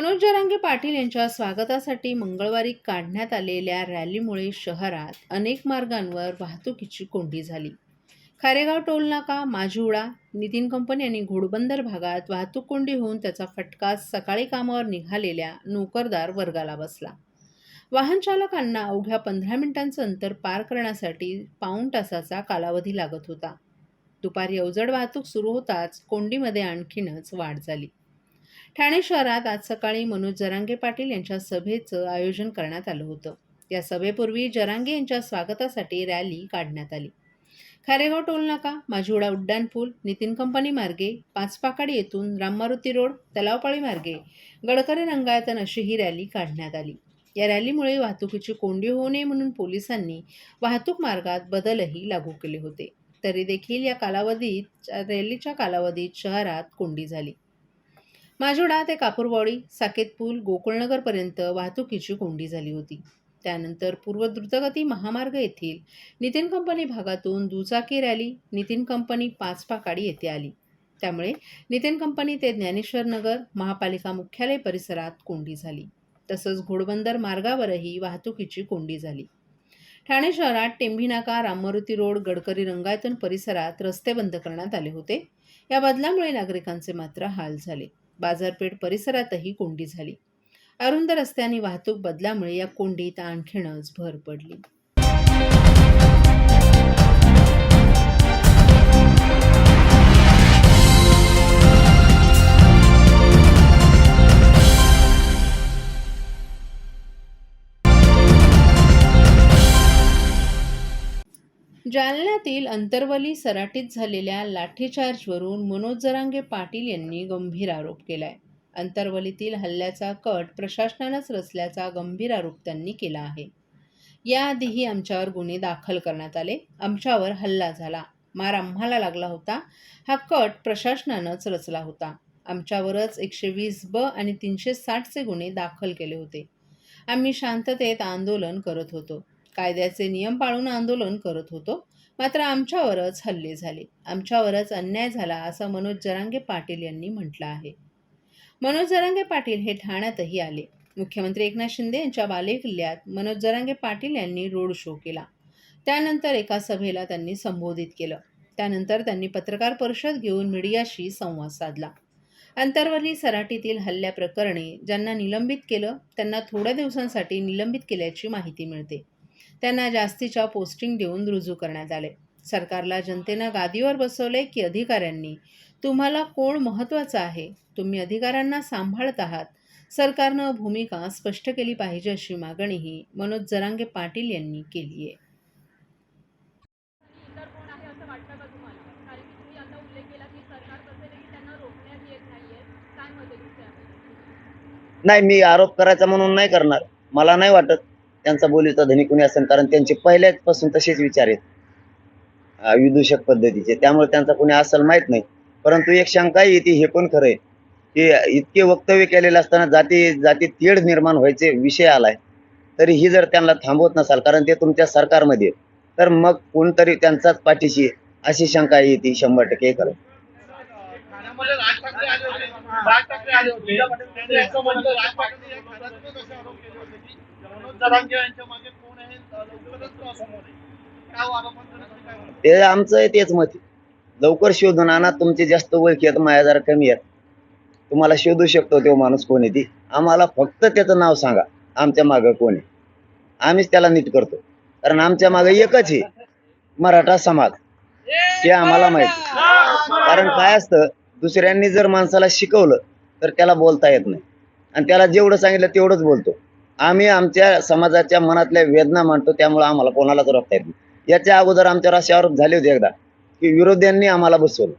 मनोज जरांगे पाटील यांच्या स्वागतासाठी मंगळवारी काढण्यात आलेल्या रॅलीमुळे शहरात अनेक मार्गांवर वाहतुकीची कोंडी झाली. खारेगाव टोलनाका, माझिवडा, नितीन कंपनी आणि घोडबंदर भागात वाहतूक कोंडी होऊन त्याचा फटका सकाळी कामावर निघालेल्या नोकरदार वर्गाला बसला. वाहन चालकांना अवघ्या 15 मिनिटांचं अंतर पार करण्यासाठी पाऊण तासाचा कालावधी लागत होता. दुपारी अवजड वाहतूक सुरू होताच कोंडीमध्ये आणखीनच वाढ झाली. ठाणे शहरात आज सकाळी मनोज जरांगे पाटील यांच्या सभेचं आयोजन करण्यात आलं होतं. या सभेपूर्वी जरांगे यांच्या स्वागतासाठी रॅली काढण्यात आली. खारेगाव टोलनाका, माझिवडा उड्डाणपूल, नितीन कंपनी मार्गे, पाचपाकाडी येथून राममारुती रोड, तलावपाळी मार्गे गडकरी रंगायतन अशी ही रॅली काढण्यात आली. या रॅलीमुळे वाहतुकीची कोंडी होऊ नये म्हणून पोलिसांनी वाहतूक मार्गात बदलही लागू केले होते. तरी देखील या रॅलीच्या कालावधीत शहरात कोंडी झाली. माझिवडा ते कापूरवाडी, साकेत पूल, गोकुळनगरपर्यंत वाहतुकीची कोंडी झाली होती. त्यानंतर पूर्व द्रुतगती महामार्ग येथील नितीन कंपनी भागातून दुचाकी रॅली नितीन कंपनी पाचपाकाडी येथे आली. त्यामुळे नितीन कंपनी ते ज्ञानेश्वर नगर महापालिका मुख्यालय परिसरात कोंडी झाली. तसंच घोडबंदर मार्गावरही वाहतुकीची कोंडी झाली. ठाणे शहरात टेंभी नाका, राममारुती रोड, गडकरी रंगायतन परिसरात रस्ते बंद करण्यात आले होते. या बदलामुळे नागरिकांचे मात्र हाल झाले. बाजारपेठ परिसरातही कोंडी झाली. अरुंद रस्त्याने वाहतूक बदलामुळे या कोंडीत आणखीनच भर पडली. जालन्यातील अंतरवली सराटीत झालेल्या लाठीचार्जवरून मनोज जरांगे पाटील यांनी गंभीर आरोप केलाय. अंतरवलीतील हल्ल्याचा कट प्रशासनानंच रचल्याचा गंभीर आरोप त्यांनी केला आहे. याआधीही आमच्यावर गुन्हे दाखल करण्यात आले. आमच्यावर हल्ला झाला, मार आम्हाला लागला होता. हा कट प्रशासनानंच रचला होता. आमच्यावरच 120 ब आणि 360चे गुन्हे दाखल केले होते. आम्ही शांततेत आंदोलन करत होतो. कायद्याचे नियम पाळून आंदोलन करत होतो. मात्र आमच्यावरच हल्ले झाले, आमच्यावरच अन्याय झाला, असं मनोज जरांगे पाटील यांनी म्हटलं आहे. मनोज जरांगे पाटील हे ठाण्यातही आले. मुख्यमंत्री एकनाथ शिंदे यांच्या बालेकिल्ल्यात मनोज जरांगे पाटील यांनी रोड शो केला. त्यानंतर एका सभेला त्यांनी संबोधित केलं. त्यानंतर त्यांनी पत्रकार परिषद घेऊन मीडियाशी संवाद साधला. अंतरवली सराटीतील हल्ल्याप्रकरणी ज्यांना निलंबित केलं त्यांना थोड्या दिवसांसाठी निलंबित केल्याची माहिती मिळते. त्यांना जास्तीच्या पोस्टिंग देऊन रुजू करण्यात आले. सरकारला जनतेनं गादीवर बसवले की अधिकाऱ्यांनी? तुम्हाला कोण महत्त्वाचं आहे? तुम्ही अधिकाऱ्यांना सांभाळत आहात. सरकारनं भूमिका स्पष्ट केली पाहिजे अशी मागणीही मनोज जरांगे पाटील यांनी केली आहे. नाही, मी आरोप करायचा म्हणून नाही करणार. मला नाही वाटत त्यांचा बोलीचा धनी कोणी असेल, कारण त्यांचे पहिल्यापासून तसेच विचार आहेत विदूषक पद्धतीचे. त्यामुळे त्यांचा कोणी असेल माहित नाही. परंतु एक शंका येते, हे पण खरं आहे की इतके वक्तव्य केलेले असताना जाती तेढ निर्माण व्हायचे विषय आलाय, तरी ही जर त्यांना थांबवत नसाल, कारण ते तुमच्या सरकारमध्ये, तर मग कोणतरी त्यांचाच पाठीशी अशी शंका येते. 100% खरं. ते आमचं आहे, तेच मत. लवकर शोधून आणा. तुमचे जास्त ओळखी आहेत, माझ्या जरा कमी आहेत. तुम्हाला शोधू शकतो तो माणूस कोण आहे ती. आम्हाला फक्त त्याचं नाव सांगा, आमच्या मागं कोण आहे. आम्हीच त्याला नीट करतो, कारण आमच्या मागं एकच आहे, मराठा समाज. ते आम्हाला माहिती. कारण काय असतं, दुसऱ्यांनी जर माणसाला शिकवलं तर त्याला बोलता येत नाही, आणि त्याला जेवढं सांगितलं तेवढंच बोलतो. आम्ही आमच्या समाजाच्या मनातल्या वेदना मांडतो, त्यामुळे आम्हाला कोणालाच रोखता येत नाही. याच्या अगोदर आमच्यावर असे आरोप झाले होते एकदा की विरोध्यांनी आम्हाला बसवलं.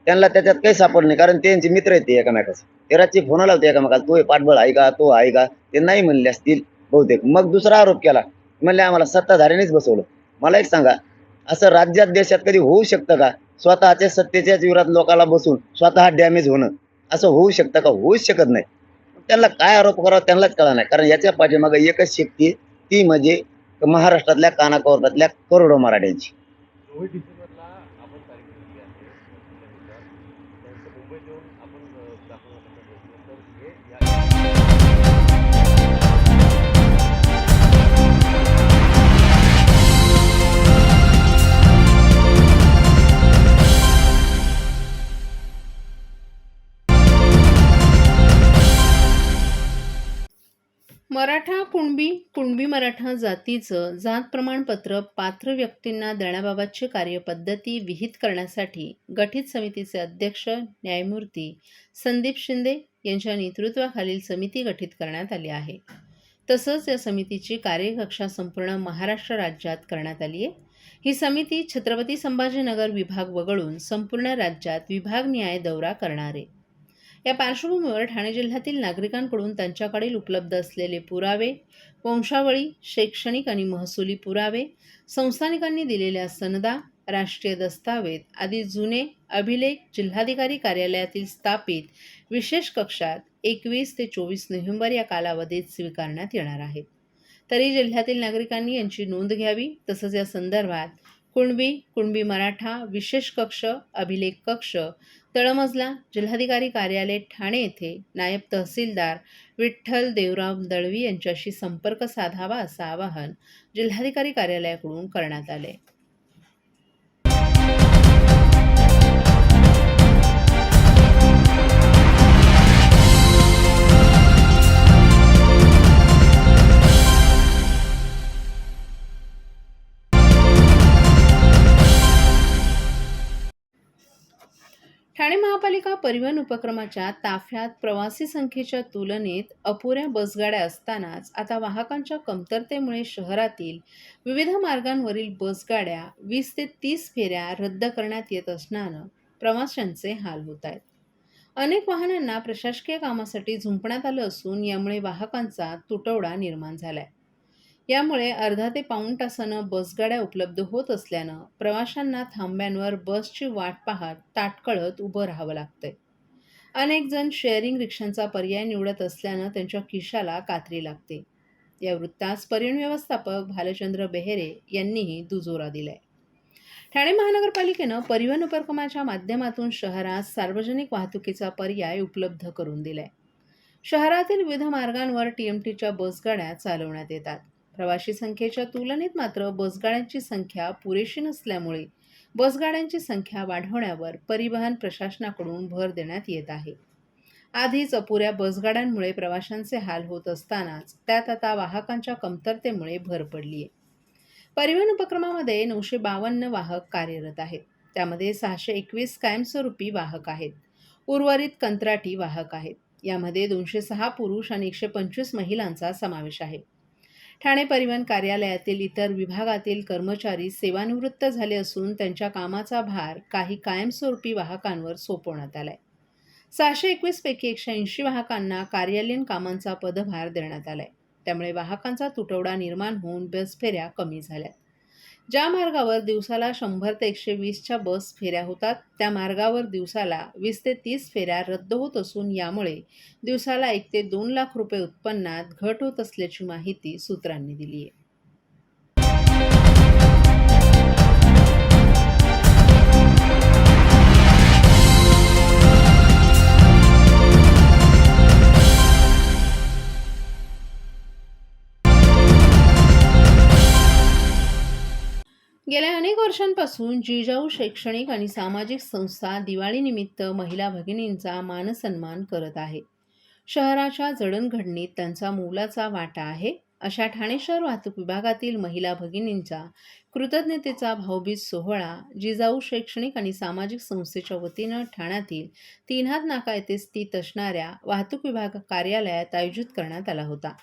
त्यांना त्याच्यात काही सापडलं नाही, कारण त्यांचे मित्र आहेत ते एकमेकाचे. ते रात्री फोन लावते एकमेकाला, तो पाठबळ आहे का, तो आहे का. ते नाही म्हणले असतील बहुतेक. मग दुसरा आरोप केला, म्हणले आम्हाला सत्ताधाऱ्यांनीच बसवलं. मला एक सांगा, असं राज्यात देशात कधी होऊ शकतं का? स्वतःच्या सत्तेच्याच विरोधात लोकांना बसून स्वतः डॅमेज होणं, असं होऊ शकतं का? होऊच शकत नाही. त्यांना काय आरोप करावा त्यांनाच कळा नाही, कारण याच्या पाठीमागे एकच शक्ती, ती म्हणजे महाराष्ट्रातल्या कानाकोपऱ्यातल्या करोडो मराठ्यांची. रोहित डिसेंबरला आपण तारीख दिली आहे, त्यांचं मुंबईत येऊन आपण मराठा कुणबी मराठा जातीचं जात प्रमाणपत्र पात्र व्यक्तींना देण्याबाबतची कार्यपद्धती विहित करण्यासाठी गठीत समितीचे अध्यक्ष न्यायमूर्ती संदीप शिंदे यांच्या नेतृत्वाखालील समिती गठीत करण्यात आली आहे. तसंच या समितीची कार्यकक्षा संपूर्ण महाराष्ट्र राज्यात करण्यात आली आहे. ही समिती छत्रपती संभाजीनगर विभाग वगळून संपूर्ण राज्यात विभागनिहाय दौरा करणार आहे. या पार्श्वभूमीवर ठाणे जिल्ह्यातील नागरिकांकडून त्यांच्याकडील उपलब्ध असलेले पुरावे, वंशावळी, शैक्षणिक आणि महसुली पुरावे, संस्थानिकांनी दिलेल्या सनदा, राष्ट्रीय दस्तावेज आदी जुने अभिलेख जिल्हाधिकारी कार्यालयातील स्थापित विशेष कक्षात 21 ते 24 नोव्हेंबर या कालावधीत स्वीकारण्यात येणार आहेत. तरी जिल्ह्यातील नागरिकांनी यांची नोंद घ्यावी. तसंच या संदर्भात कुणबी मराठा विशेष कक्ष, अभिलेख कक्ष, तळमजला, जिल्हाधिकारी कार्यालय ठाणे येथे नायब तहसीलदार विठ्ठल देवराव दळवी यांच्याशी संपर्क साधावा असं आवाहन जिल्हाधिकारी कार्यालयाकडून करण्यात आले. ठाणे महापालिका परिवहन उपक्रमाच्या ताफ्यात प्रवासी संख्येच्या तुलनेत अपुऱ्या बसगाड्या असतानाच आता वाहकांच्या कमतरतेमुळे शहरातील विविध मार्गांवरील बसगाड्या 20 ते 30 फेऱ्या रद्द करण्यात येत असल्यानं प्रवाशांचे हाल होत आहेत. अनेक वाहनांना प्रशासकीय कामासाठी झुंपण्यात आलं असून यामुळे वाहकांचा तुटवडा निर्माण झालाय. यामुळे अर्धा ते पाऊण तासानं बसगाड्या उपलब्ध होत असल्यानं प्रवाशांना थांब्यांवर बसची वाट पाहत ताटकळत उभं राहावं लागतंय. अनेक जण शेअरिंग रिक्षांचा पर्याय निवडत असल्यानं त्यांच्या खिशाला कात्री लागते. या वृत्तास परिवहन व्यवस्थापक भालचंद्र बेहेरे यांनीही दुजोरा दिलाय. ठाणे महानगरपालिकेनं परिवहन उपक्रमाच्या माध्यमातून शहरात सार्वजनिक वाहतुकीचा पर्याय उपलब्ध करून दिलाय. शहरातील विविध मार्गांवर TMTच्या बसगाड्या चालवण्यात येतात. प्रवासी संख्येच्या तुलनेत मात्र बसगाड्यांची संख्या पुरेशी नसल्यामुळे बसगाड्यांची संख्या वाढवण्यावर परिवहन प्रशासनाकडून भर देण्यात येत आहे. आधीच अपुऱ्या बसगाड्यांमुळे प्रवाशांचे हाल होत असतानाच त्यात आता वाहकांच्या कमतरतेमुळे भर पडली आहे. परिवहन उपक्रमामध्ये 952 वाहक कार्यरत आहेत. त्यामध्ये 621 कायमस्वरूपी वाहक आहेत. उर्वरित कंत्राटी वाहक आहेत. यामध्ये 206 पुरुष आणि 125 महिलांचा समावेश आहे. ठाणे परिवहन कार्यालयातील इतर विभागातील कर्मचारी सेवानिवृत्त झाले असून त्यांच्या कामाचा भार काही कायमस्वरूपी वाहकांवर सोपवण्यात आलाय. 621 पैकी 180 वाहकांना कार्यालयीन कामांचा पदभार देण्यात आलाय. त्यामुळे वाहकांचा तुटवडा निर्माण होऊन बसफेऱ्या कमी झाल्यात. ज्या मार्गावर दिवसाला 100 ते 120च्या बस फेऱ्या होतात त्या मार्गावर दिवसाला 20 ते 30 फेऱ्या रद्द होत असून यामुळे दिवसाला 1 ते 2 लाख रुपये उत्पन्नात घट होत असल्याची माहिती सूत्रांनी दिली आहे. गेल्या अनेक वर्षांपासून जिजाऊ शैक्षणिक आणि सामाजिक संस्था दिवाळीनिमित्त महिला भगिनींचा मानसन्मान करत आहे. शहराच्या जडणघडणीत त्यांचा मोलाचा वाटा आहे. अशा ठाणे शहर वाहतूक विभागातील महिला भगिनींचा कृतज्ञतेचा भाऊबीज सोहळा जिजाऊ शैक्षणिक आणि सामाजिक संस्थेच्या वतीनं ठाण्यातील 3 हात नाका येथे स्थित असणाऱ्या वाहतूक विभाग कार्यालयात आयोजित करण्यात आला होता.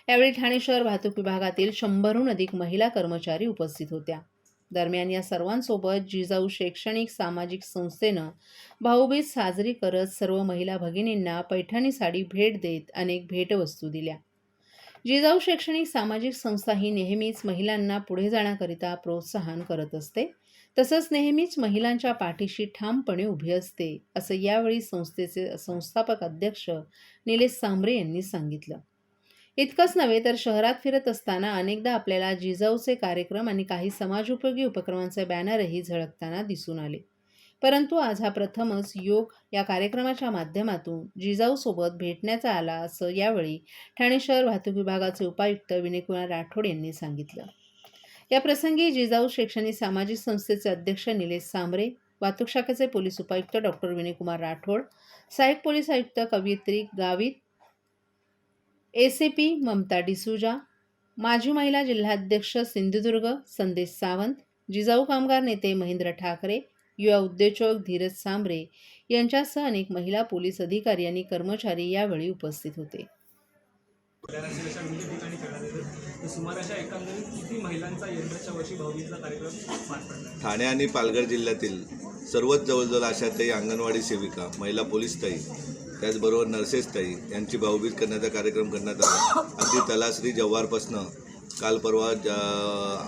यावेळी ठाणे शहर वाहतूक विभागातील 100हून अधिक महिला कर्मचारी उपस्थित होत्या. दरम्यान या सर्वांसोबत जिजाऊ शैक्षणिक सामाजिक संस्थेनं भाऊबीज साजरी करत सर्व महिला भगिनींना पैठणी साडी भेट देत अनेक भेटवस्तू दिल्या. जिजाऊ शैक्षणिक सामाजिक संस्था ही नेहमीच महिलांना पुढे जाण्याकरिता प्रोत्साहन करत असते. तसंच नेहमीच महिलांच्या पाठीशी ठामपणे उभी असते, असं यावेळी संस्थेचे संस्थापक अध्यक्ष निलेश सांबरे यांनी सांगितलं. इतकंच नव्हे तर शहरात फिरत असताना अनेकदा आपल्याला जिजाऊचे कार्यक्रम आणि काही समाजोपयोगी उपक्रमांचे बॅनरही झळकताना दिसून आले. परंतु आज हा प्रथमच योग या कार्यक्रमाच्या माध्यमातून जिजाऊसोबत भेटण्याचा आला, असं यावेळी ठाणे शहर वाहतूक विभागाचे उपायुक्त विनयकुमार राठोड यांनी सांगितलं. या प्रसंगी जिजाऊ शैक्षणिक सामाजिक संस्थेचे अध्यक्ष निलेश सांबरे, वाहतूक शाखेचे पोलीस उपायुक्त डॉक्टर विनयकुमार राठोड, सहाय्यक पोलीस आयुक्त कवयित्री गावित, एसीपी ममता डिसूजा, माजी महिला जिल्हाध्यक्ष सिंधुदुर्ग संदेश सावंत, जिजाऊ कामगार नेते महेंद्र ठाकरे, युवा उद्योजक धीरज सांबरे यांच्यासह अनेक महिला पोलीस अधिकारी आणि कर्मचारी यावेळी उपस्थित होते. अशा विविध ठिकाणी करण्यात येतं. तर सुमारे अशा एकंदरीत किती महिलांचा यंदाच्या वर्षी भाऊबीजचा कार्यक्रम पार पडला? ठाणे आणि पालघर जिल्ह्यातील सर्वच जवळजवळ आशाताई, अंगणवाडी सेविका, महिला पोलीस ताई, त्याचबरोबर नर्सेस ताई यांची भाऊबीज करण्याचा कार्यक्रम करण्यात आला. अगदी तलासरी जव्हारपासनं काल परवा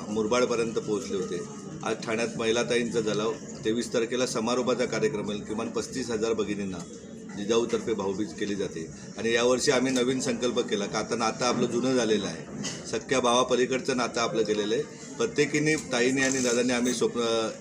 मुरबाडपर्यंत पोहोचले होते. आज ठाण्यात महिला ताईंचा जलाव 23 तारखेला समारोपाचा कार्यक्रम आहे. किमान 35,000 भगिनींना जिजाऊतर्फे भाऊबीज केली जाते. आणि यावर्षी आम्ही नवीन संकल्प केला का आता नातं आपलं जुनं झालेलं आहे, सख्या भावापलीकडचं नातं आपलं केलेलं आहे. प्रत्येकीने ताईने आणि दादाने आम्ही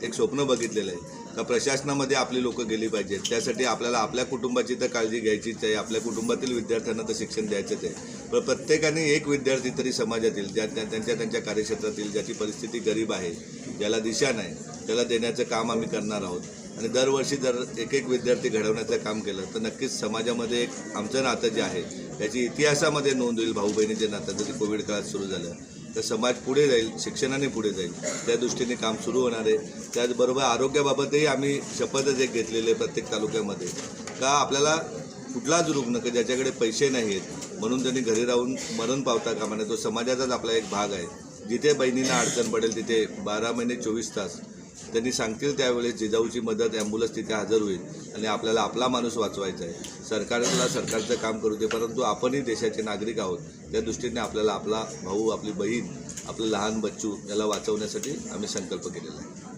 एक स्वप्न बघितलेलं आहे का प्रशासनामध्ये आपली लोकं गेली पाहिजेत. त्यासाठी आपल्याला आपल्या कुटुंबाची तर काळजी घ्यायचीच आहे, आपल्या कुटुंबातील विद्यार्थ्यांना तर शिक्षण द्यायचंच आहे. पण प्रत्येकाने एक विद्यार्थी तरी समाजातील त्यांच्या कार्यक्षेत्रातील ज्याची परिस्थिती गरीब आहे, ज्याला दिशा नाही, त्याला देण्याचं काम आम्ही करणार आहोत. आणि दरवर्षी जर एक विद्यार्थी घडवण्याचं काम केलं तर नक्कीच समाजामध्ये एक आमचं नातं जे आहे त्याची इतिहासामध्ये नोंद होईल. भाऊ बहिणीचे नातं जरी कोविड काळात सुरू झालं तर समाज पुढे जाईल, शिक्षणाने पुढे जाईल, त्या दृष्टीने काम सुरू होणार आहे. त्याचबरोबर आरोग्याबाबतही आम्ही शपथच एक घेतलेली आहे प्रत्येक तालुक्यामध्ये का आपल्याला कुठलाच रुग्ण की ज्याच्याकडे पैसे नाही आहेत म्हणून त्यांनी घरी राहून मरण पावता कामा नये. तो समाजाचाच आपला एक भाग आहे. जिथे बहिणींना अडचण पडेल तिथे 12 महिने 24 तास त्यांनी सांगतील त्यावेळेस जिजाऊची मदत ॲम्ब्युलन्स तिथे हजर होईल आणि आपल्याला आपला माणूस वाचवायचा आहे. सरकारला सरकारचं काम करू दे, परंतु आपणही देशाचे नागरिक आहोत. त्या दृष्टीने आपल्याला आपला भाऊ, आपली बहीण, आपलं लहान बच्चू याला वाचवण्यासाठी आम्ही संकल्प केलेला आहे.